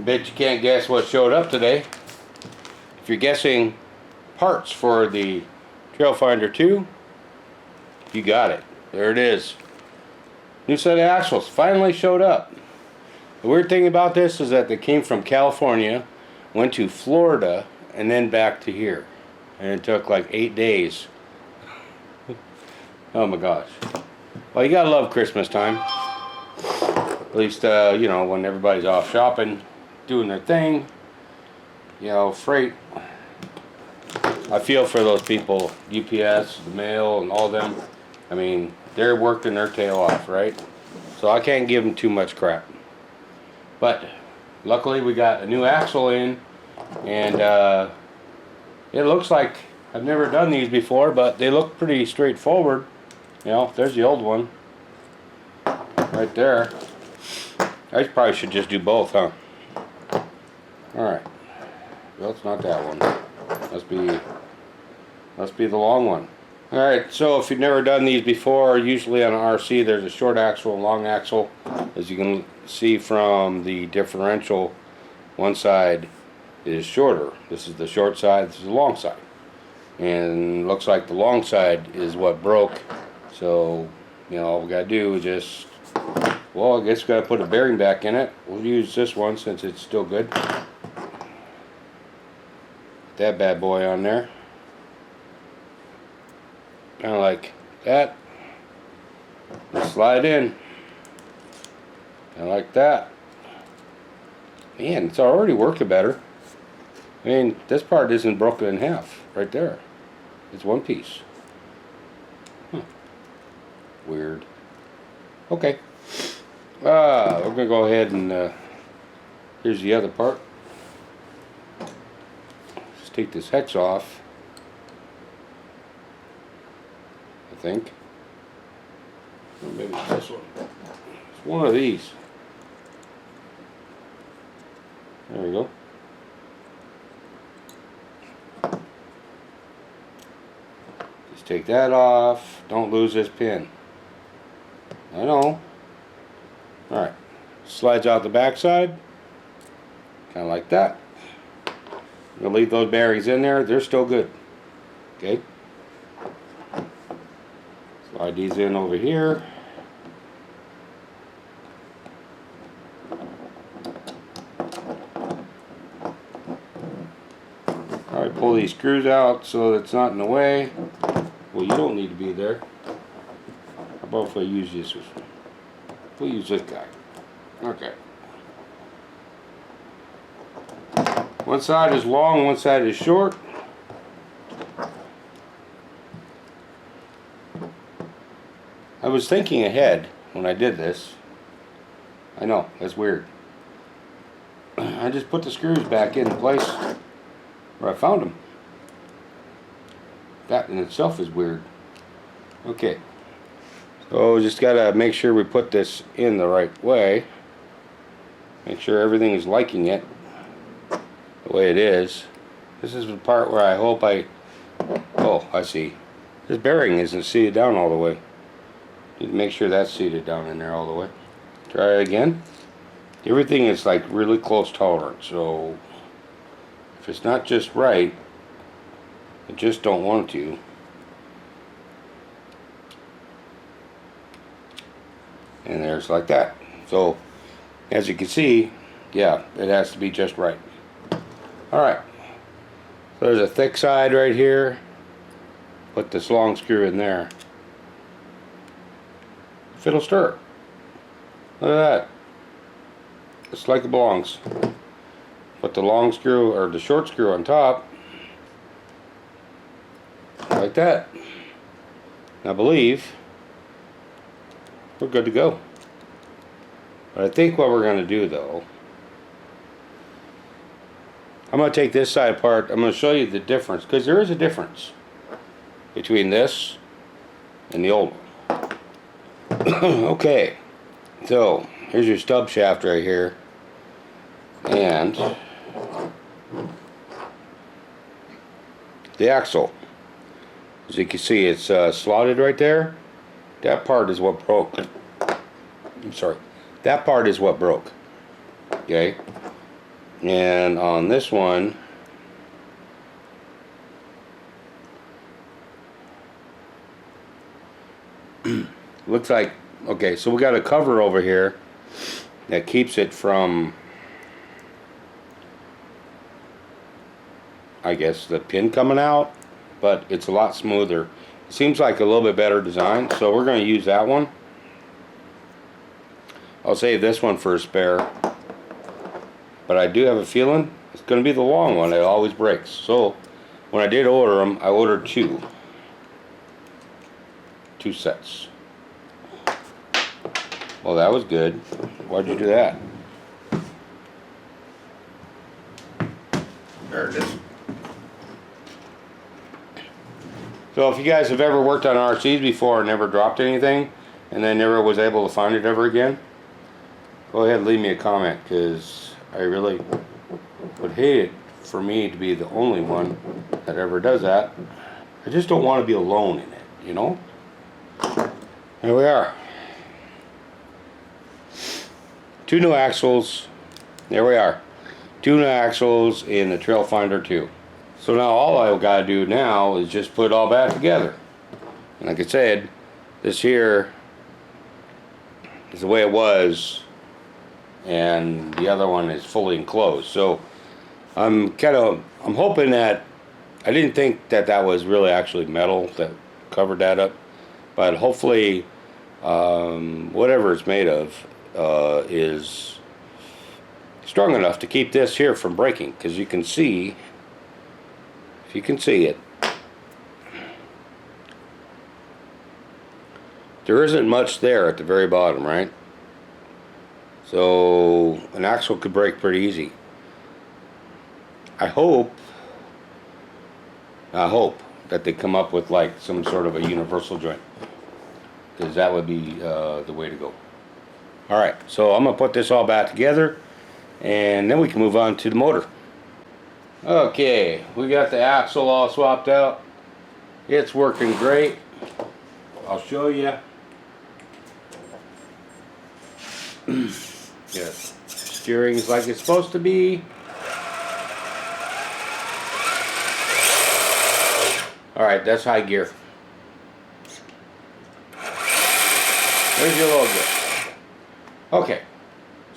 Bet you can't guess what showed up today. If you're guessing parts for the Trailfinder 2, you got it. There it is. New set of axles finally showed up. The weird thing about this is that they came from California, went to Florida, and then back to here. And it took like 8 days. Oh my gosh. Well, you gotta love Christmas time. At least, you know, when everybody's off shopping, doing their thing. You know, freight. I feel for those people, UPS, the mail, and all them. I mean, they're working their tail off, right? So I can't give them too much crap. But luckily we got a new axle in, and it looks like I've never done these before, but they look pretty straightforward. You know, there's the old one right there. I probably should just do both, huh? Alright. Well, it's not that one. Must be the long one. Alright, so if you've never done these before, usually on an RC there's a short axle and long axle. As you can see from the differential, one side is shorter. This is the short side, this is the long side. And looks like the long side is what broke. So, you know, all we gotta do is just, well, I guess we gotta put a bearing back in it. We'll use this one since it's still good. Put that bad boy on there. Kind of like that. And slide in. Kind of like that. Man, it's already working better. I mean, this part isn't broken in half right there. It's one piece. Huh. Weird. Okay. We're going to go ahead and here's the other part. Just take this hex off. I think. Or maybe it's this one. It's one of these. There we go. Just take that off. Don't lose this pin. I know. Alright. Slides out the backside. Kind of like that. We'll leave those bearings in there. They're still good. Okay. Slide these in over here. Alright, pull these screws out so that it's not in the way. Well, you don't need to be there. How about if I use this one? We'll use this guy. Okay. One side is long, one side is short. I was thinking ahead when I did this. I know, that's weird. I just put the screws back in place where I found them. That in itself is weird. Okay. So just gotta make sure we put this in the right way. Make sure everything is liking it the way it is. This is the part where I hope oh, I see. This bearing isn't seated down all the way. Need to make sure that's seated down in there all the way. Try it again. Everything is like really close tolerance, so if it's not just right, I just don't want to. And there's like that. So as you can see, yeah, it has to be just right. Alright, so there's a thick side right here. Put this long screw in there. If it'll stir. Look at that. Just like it belongs. Put the long screw or the short screw on top. Like that. I believe we're good to go. But I think what we're going to do though, I'm going to take this side apart. I'm going to show you the difference, because there is a difference between this and the old one. Okay, so here's your stub shaft right here, and the axle. As you can see, it's slotted right there. That part is what broke. I'm sorry. That part is what broke. Okay. And on this one, looks like, okay, so we got a cover over here that keeps it from, I guess, the pin coming out, but it's a lot smoother. It seems like a little bit better design, so we're going to use that one. I'll save this one for a spare, but I do have a feeling it's going to be the long one. It always breaks. So when I did order them, I ordered two sets. Well, that was good. Why'd you do that? There it is. So if you guys have ever worked on RCs before and never dropped anything, and then never was able to find it ever again, go ahead and leave me a comment, because I really would hate it for me to be the only one that ever does that. I just don't want to be alone in it, you know? Here we are. Two new axles. There we are. Two new axles in the Trail Finder 2. So now all I've got to do now is just put it all back together. And like I said, this here is the way it was, and the other one is fully enclosed. So I'm hoping that, I didn't think that that was really actually metal that covered that up, but hopefully whatever it's made of is strong enough to keep this here from breaking, because you can see, if you can see it, there isn't much there at the very bottom, right? So an axle could break pretty easy. I hope that they come up with like some sort of a universal joint, because that would be the way to go. Alright, so I'm going to put this all back together, and then we can move on to the motor. Okay, we got the axle all swapped out. It's working great. I'll show you. Yes, steering is like it's supposed to be. Alright, that's high gear. There's your low gear. Okay,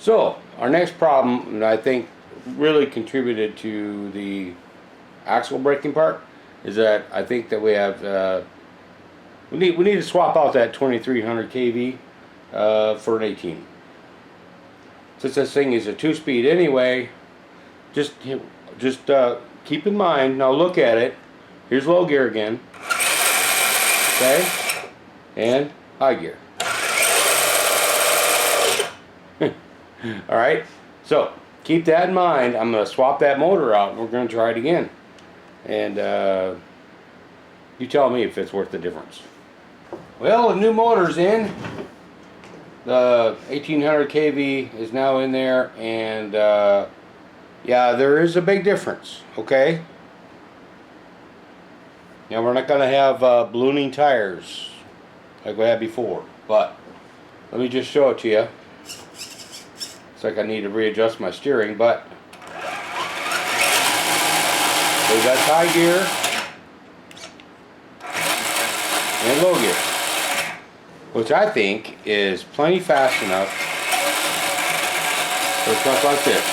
so our next problem, and I think really contributed to the axle braking part, is that I think that we have we need to swap out that 2300 kV for an 18. Since this thing is a 2-speed anyway, just keep in mind, now look at it. Here's low gear again, okay, and high gear. Alright, so keep that in mind. I'm going to swap that motor out and we're going to try it again. And you tell me if it's worth the difference. Well, the new motor's in. The 1800 kV is now in there, and yeah, there is a big difference, okay? Now we're not going to have ballooning tires like we had before, but let me just show it to you. It's like I need to readjust my steering, but we got high gear and low gear, which I think is plenty fast enough for stuff like this.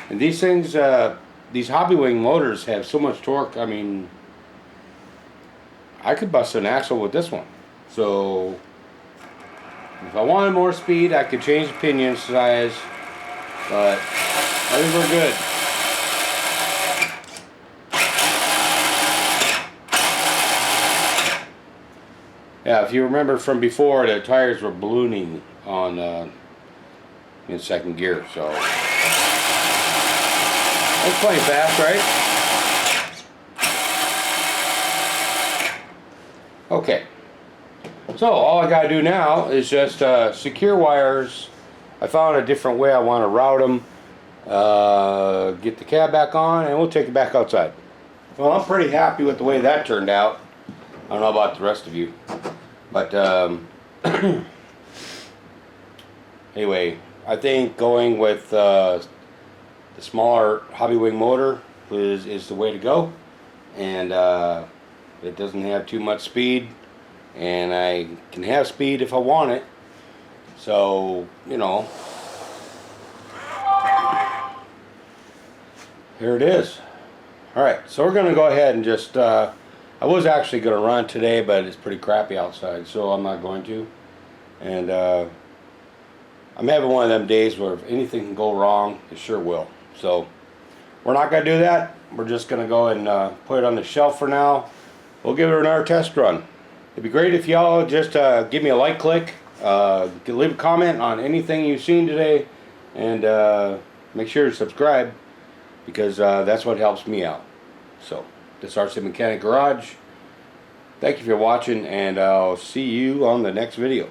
And these things, these Hobbywing motors have so much torque. I mean, I could bust an axle with this one. So if I wanted more speed, I could change the pinion size, but I think we're good. Yeah, if you remember from before, the tires were ballooning on in second gear, so that's plenty fast, right? Okay. So all I gotta do now is just secure wires. I found a different way I want to route them. Get the cab back on, and we'll take it back outside. Well, I'm pretty happy with the way that turned out. I don't know about the rest of you, but anyway, I think going with the smaller Hobbywing motor is the way to go, and it doesn't have too much speed, and I can have speed if I want it. So, you know, here it is. Alright, so we're going to go ahead and just, I was actually going to run today, but it's pretty crappy outside, so I'm not going to. And I'm having one of them days where if anything can go wrong, it sure will. So we're not going to do that. We're just going to go and put it on the shelf for now. We'll give it another test run. It'd be great if y'all just give me a like click, leave a comment on anything you've seen today, and make sure to subscribe, because that's what helps me out. So, this is RC Mechanic Garage. Thank you for watching, and I'll see you on the next video.